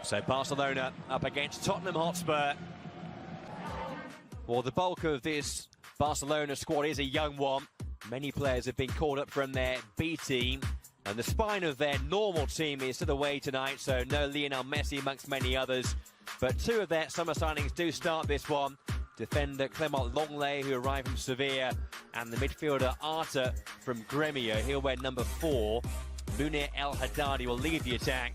So Barcelona up against Tottenham Hotspur. Well, the bulk of this Barcelona squad is a young one. Many players have been called up from their B team, and the spine of their normal team is still away tonight, so no Lionel Messi amongst many others. But two of their summer signings do start this one. Defender Clement Longley, who arrived from Sevilla, and the midfielder Arta from Gremio. He'll wear number 4. Munir El Haddadi will lead the attack.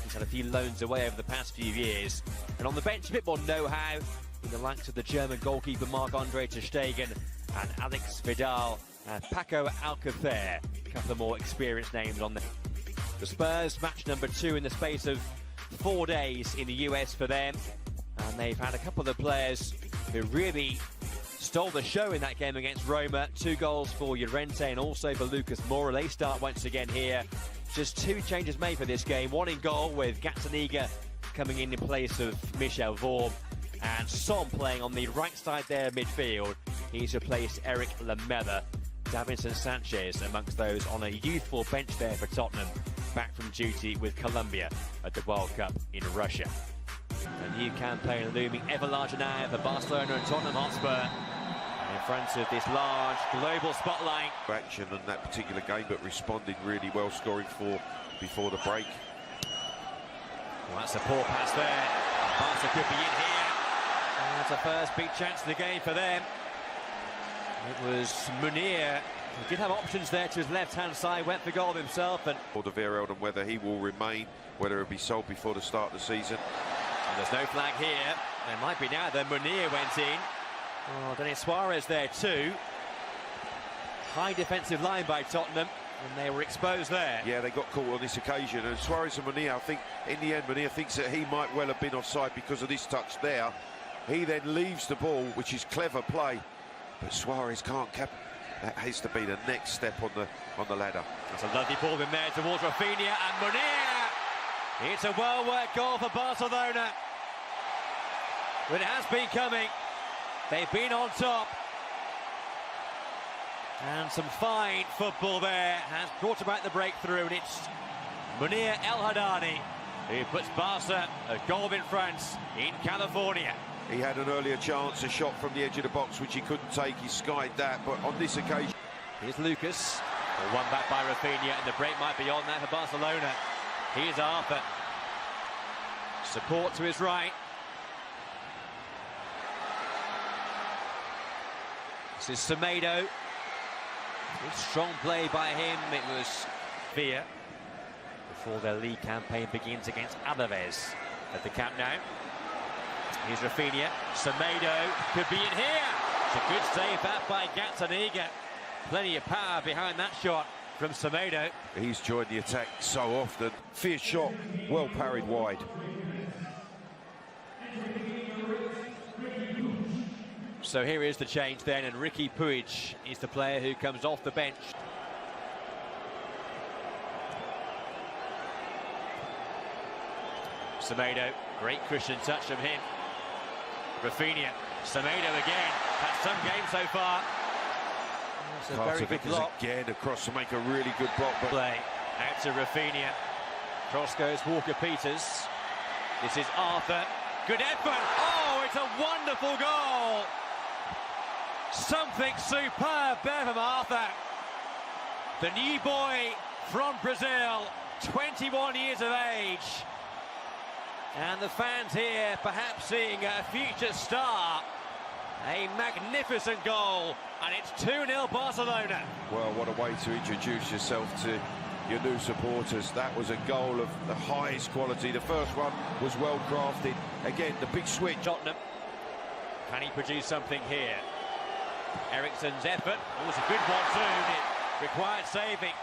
He's had a few loans away over the past few years. And on the bench, a bit more know-how in the likes of the German goalkeeper Marc-Andre ter Stegen and Alex Vidal and Paco Alcacer. A couple of more experienced names on there. The Spurs match number 2 in the space of 4 days in the US for them. And they've had a couple of the players who really stole the show in that game against Roma. 2 goals for Llorente and also for Lucas Moura. They start once again here. Just 2 changes made for this game. 1 in goal with Gazzaniga coming in place of Michel Vorm. And Son playing on the right side there midfield. He's replaced Eric Lamela. Davinson Sanchez amongst those on a youthful bench there for Tottenham. Back from duty with Colombia at the World Cup in Russia. A new campaign looming ever larger now for Barcelona and Tottenham Hotspur. In front of this large global spotlight. Action in that particular game, but responding really well, scoring 4 before the break. Well, that's a poor pass there. Barca could be in here. And that's the first big chance of the game for them. It was Munir. He did have options there to his left-hand side, went for goal himself. And Alderweireld, and whether he will remain, whether he'll be sold before the start of the season. And there's no flag here. There might be now. Then Munir went in. Oh, Denis Suarez there too. High defensive line by Tottenham, and they were exposed there. Yeah, they got caught on this occasion. And Suarez and Munir, I think, in the end, Munir thinks that he might well have been offside because of this touch there. He then leaves the ball, which is clever play. But Suarez can't cap. That has to be the next step on the ladder. That's a lovely ball in there towards Rafinha and Munir. It's a well-worked goal for Barcelona. But it has been coming. They've been on top. And some fine football there has brought about the breakthrough, and it's Munir El Haddadi who puts Barca a goal in front in California. He had an earlier chance, a shot from the edge of the box, which he couldn't take. He skied that, but on this occasion... Here's Lucas. One back by Rafinha, and the break might be on there for Barcelona. Here's Arthur. Support to his right. This is Semedo. Good strong play by him. It was Villa before their league campaign begins against Alaves at the Camp Nou. Here's Rafinha. Semedo could be in here. It's a good save that by Gazzaniga. Plenty of power behind that shot from Semedo. He's joined the attack so often. Fierce shot, well parried wide. So here is the change then, and Ricky Puig is the player who comes off the bench. Semedo, great cushion touch from him. Rafinha, Semedo again. That's some game so far. That's a very good block. Again across to make a really good block. But play out to Rafinha. Cross goes Walker-Peters. This is Arthur. Good effort. Oh, it's a wonderful goal. Something superb there from Arthur. The new boy from Brazil, 21 years of age. And the fans here perhaps seeing a future star. A magnificent goal, and it's 2-0 Barcelona. Well, what a way to introduce yourself to your new supporters. That was a goal of the highest quality. The first one was well crafted. Again, the big switch. Tottenham. Can he produce something here? Eriksen's effort was a good one too. It required saving.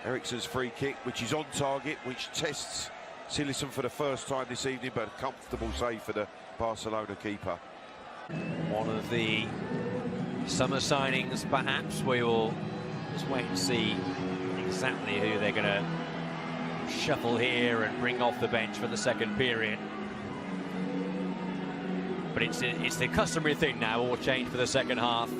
Eriksen's free kick, which is on target, which tests Cillessen for the first time this evening, but a comfortable save for the Barcelona keeper. One of the summer signings, perhaps. We will just wait and see exactly who they're going to shuffle here and bring off the bench for the second period. But it's the customary thing now, all change for the second half.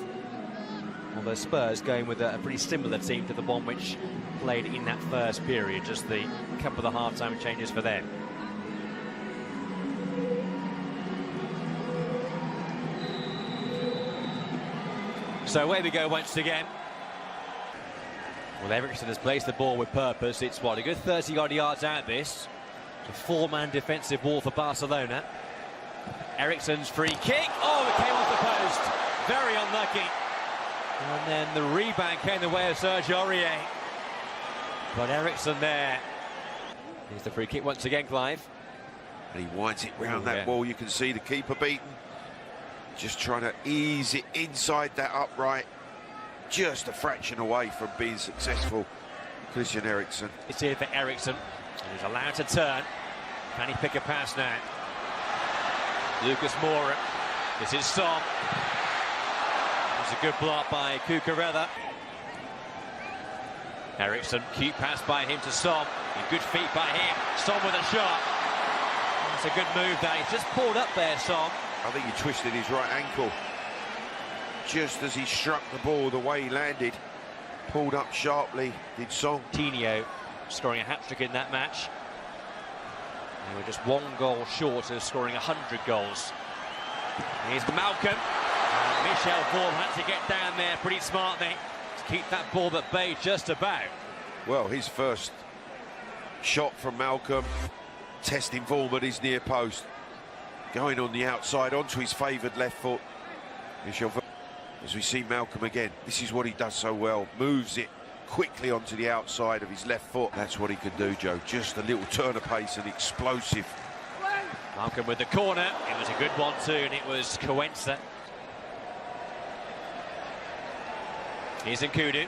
Although Spurs going with a pretty similar team to the one which played in that first period, just the couple of the half-time changes for them. So away we go once again. Well, Eriksson has placed the ball with purpose. It's what, a good 30-odd yards out this. It's a four-man defensive wall for Barcelona. Eriksson's free kick. Oh, it came off the post. Very unlucky. And then the rebound came the way of Sergio Aurier. But Eriksson there. Here's the free kick once again, Clive. And he winds it round that wall. You can see the keeper beaten. Just trying to ease it inside that upright. Just a fraction away from being successful. Christian Eriksen. It's here for Eriksson. And he's allowed to turn. Can he pick a pass now? Lucas Moura. This is Son. It's a good block by Cucurella. Eriksson, cute pass by him to Son. Good feet by him. Son with a shot. It's a good move there. He's just pulled up there, Son. I think he twisted his right ankle just as he struck the ball. The way he landed, pulled up sharply, did Son. Coutinho scoring a hat-trick in that match. They were just one goal short of scoring 100 goals. Here's Malcolm. And Michel Vorm had to get down there pretty smartly to keep that ball at bay just about. Well, his first shot from Malcolm, testing Vorm at his near post. Going on the outside onto his favoured left foot. Michel Vorm, as we see Malcolm again, this is what he does so well. Moves it quickly onto the outside of his left foot. That's what he can do, Joe. Just a little turn of pace and explosive. Malcolm with the corner. It was a good one too, and it was Cuenca. Here's Nkudu.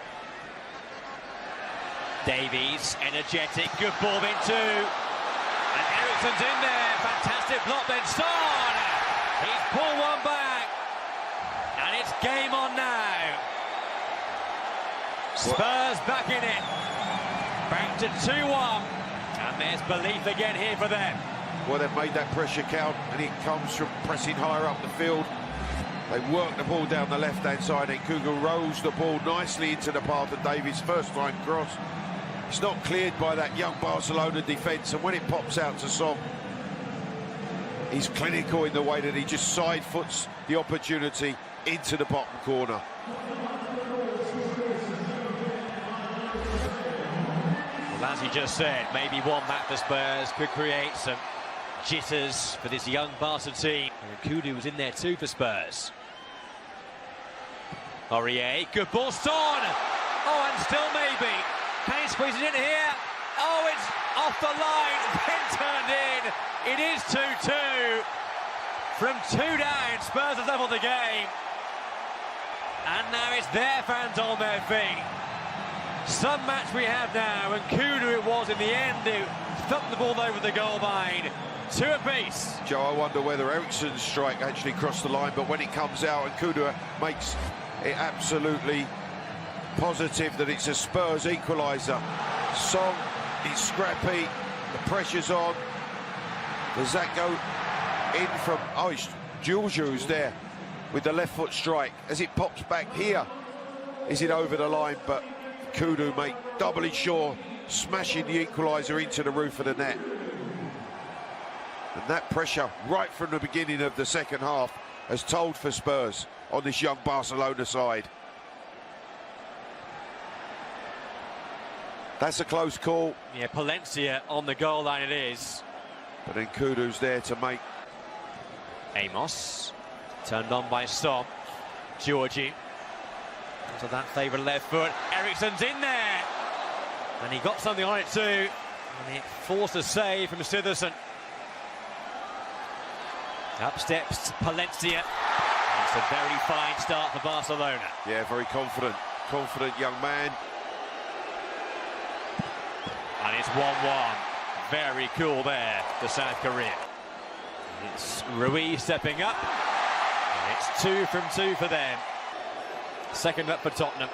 Davies, energetic, good ball into. And Eriksson's in there. Fantastic block then. Son! He's pulled one back. And it's game on now. Spurs back in it. Back to 2-1. And there's belief again here for them. Well, they've made that pressure count, and it comes from pressing higher up the field. They work the ball down the left-hand side, and Kugel rolls the ball nicely into the path of Davies' first-time cross. It's not cleared by that young Barcelona defence, and when it pops out to Son, he's clinical in the way that he just side-foots the opportunity into the bottom corner. Well, as he just said, maybe one back for Spurs could create some jitters for this young Barca team. And Nkudu was in there too for Spurs. Aurier, good ball, Son! Oh, and still maybe. Can he squeeze it in here? Oh, it's off the line, then turned in. It is 2-2. From 2 down, Spurs have leveled the game. And now it's their fans on their feet. Some match we have now, and Nkudu it was in the end who thumped the ball over the goal line. 2 apiece. Joe, I wonder whether Eriksson's strike actually crossed the line, but when it comes out and Nkudu makes it absolutely positive that it's a Spurs equaliser. Son is scrappy, the pressure's on. Does that go in from... Oh, it's Jules who's there with the left foot strike. As it pops back here, is it over the line? But Nkudu, mate, doubly sure, smashing the equaliser into the roof of the net. And that pressure right from the beginning of the second half has told for Spurs on this young Barcelona side. That's a close call. Yeah, Palencia on the goal line it is. But then Nkudu's there to make... Amos, turned on by Son. Georgie, onto that favourite left foot. Eriksson's in there. And he got something on it too. And it forced a save from Siversen. Up steps Palencia. It's a very fine start for Barcelona. Yeah, very confident young man. And it's 1-1. Very cool there for South Korea. It's Ruiz stepping up. And it's 2 from 2 for them. Second up for Tottenham.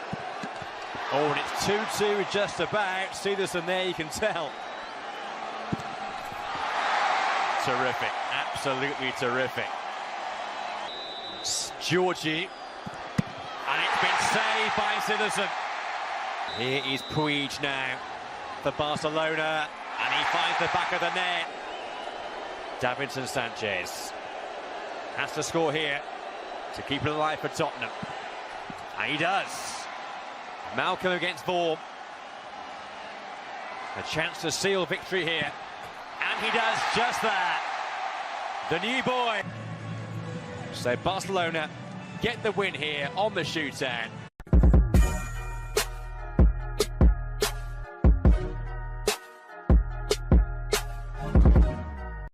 Oh, and it's 2-2 just about. Siversen there, you can tell. Terrific. Absolutely terrific. It's Georgie. And it's been saved by Siversen. Here is Puig now for Barcelona, and he finds the back of the net. Davinson Sanchez has to score here to keep it alive for Tottenham. And he does. Malcolm against Vaughan. A chance to seal victory here. And he does just that. The new boy. So Barcelona get the win here on the shootout.